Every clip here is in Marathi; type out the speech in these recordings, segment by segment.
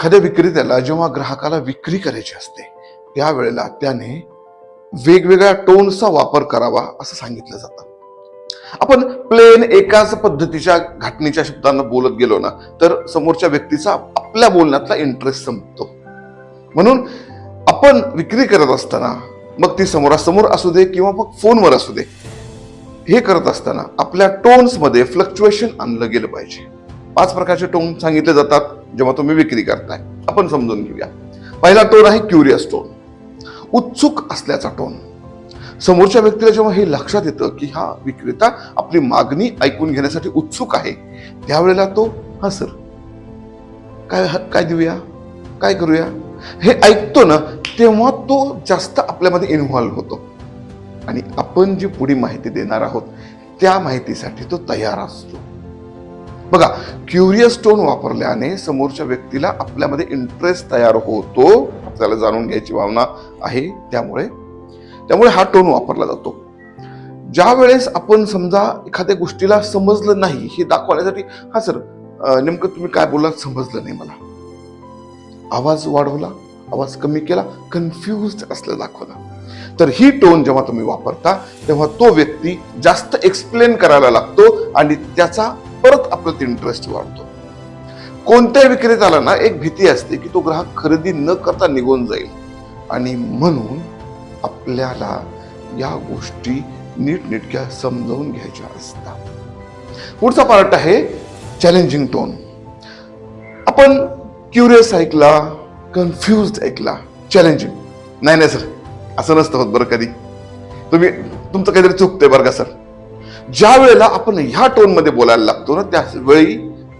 एखाद्या विक्रेत्याला जेव्हा ग्राहकाला विक्री करायची असते त्यावेळेला त्याने वेगवेगळ्या टोन्सचा वापर करावा असं सांगितलं जातं. आपण प्लेन एकाच पद्धतीच्या घटनेच्या शब्दांना बोलत गेलो ना तर समोरच्या व्यक्तीचा आपल्या बोलण्यातला इंटरेस्ट संपतो. म्हणून आपण विक्री करत असताना मग ती समोरासमोर असू दे किंवा मग फोनवर असू दे, हे करत असताना आपल्या टोन्स मध्ये फ्लक्च्युएशन आणलं गेलं पाहिजे. 5 प्रकारचे टोन सांगितले जातात जेव्हा तुम्ही विक्री करताय. आपण समजून घेऊया. पहिला टोन आहे क्युरियस टोन, उत्सुक असल्याचा टोन. समोरच्या व्यक्तीला जेव्हा हे लक्षात येतं की हा विक्रेता आपली मागणी ऐकून घेण्यासाठी उत्सुक आहे, त्यावेळेला तो हा सर काय देऊया, काय करूया, हे ऐकतो ना, तेव्हा तो जास्त आपल्यामध्ये इन्व्हॉल्व्ह होतो आणि आपण जी पुढे माहिती देणार आहोत त्या माहितीसाठी तो तयार असतो. बघा, क्युरियस टोन वापरल्याने समोरच्या व्यक्तीला आपल्यामध्ये इंटरेस्ट तयार होतो, आपल्याला जाणून घ्यायची भावना आहे, त्यामुळे हा टोन वापरला जातो. ज्या वेळेस आपण समजा एखाद्या गोष्टीला समजलं नाही हे दाखवण्यासाठी, हा सर नेमकं तुम्ही काय बोललात समजलं नाही मला, आवाज वाढवला, आवाज कमी केला, कन्फ्युज असलं दाखवलं, तर ही टोन जेव्हा तुम्ही वापरता तेव्हा तो व्यक्ती जास्त एक्सप्लेन करायला लागतो आणि त्याचा परत आपल्यात इंटरेस्ट वाढतो. कोणत्या विक्रेत्याला ना एक भीती असते की तो ग्राहक खरेदी न करता निघून जाईल आणि म्हणून आपल्याला या गोष्टी नीटनेटक्या समजावून घ्यायच्या असतात. पुढचा पार्ट आहे चॅलेंजिंग टोन. आपण क्युरियस ऐकला, कन्फ्युज्ड ऐकला, चॅलेंजिंग नाही सर असं नसतं होत बरं. कधी तुमचं काहीतरी चुकतंय बरं का सर. ज्या वेळेला आपण ह्या टोन मध्ये बोलायला लागतो ना त्यावेळी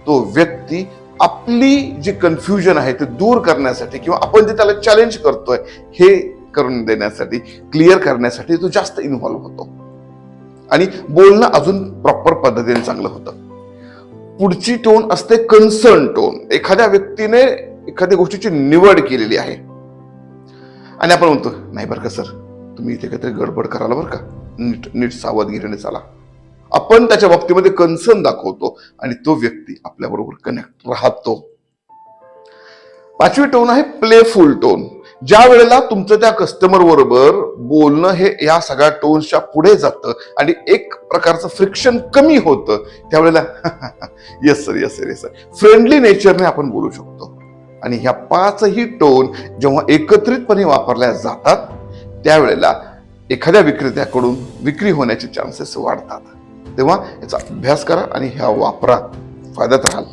तो व्यक्ती आपली जी कन्फ्युजन आहे ते दूर करण्यासाठी किंवा आपण जे त्याला चॅलेंज करतोय हे करून देण्यासाठी, क्लिअर करण्यासाठी तो जास्त इन्व्हॉल्व्ह होतो आणि बोलणं अजून प्रॉपर पद्धतीने चांगलं होतं. पुढची टोन असते कन्सर्न टोन. एखाद्या व्यक्तीने एखाद्या गोष्टीची निवड केलेली आहे आणि आपण म्हणतो नाही बरं का सर, तुम्ही इथे काहीतरी गडबड करायला बरं का, नीट सावधगिरीने चाला. आपण त्याच्या बाबतीमध्ये कन्सर्न दाखवतो आणि तो व्यक्ती आपल्या बरोबर कनेक्ट राहतो. 5वी टोन आहे प्लेफुल टोन. ज्या वेळेला तुमचं त्या कस्टमर बरोबर बोलणं हे या सगळ्या टोन्सच्या पुढे जातं आणि एक प्रकारचं फ्रिक्शन कमी होतं, त्यावेळेला yes sir yes sir yes sir friendly नेचरने आपण बोलू शकतो. आणि ह्या 5ही टोन जेव्हा एकत्रितपणे वापरल्या जातात त्यावेळेला एखाद्या विक्रेत्याकडून विक्री होण्याचे चान्सेस वाढतात. तेव्हा याचा अभ्यास करा आणि ह्या वापरा, फायद्यात राहाल.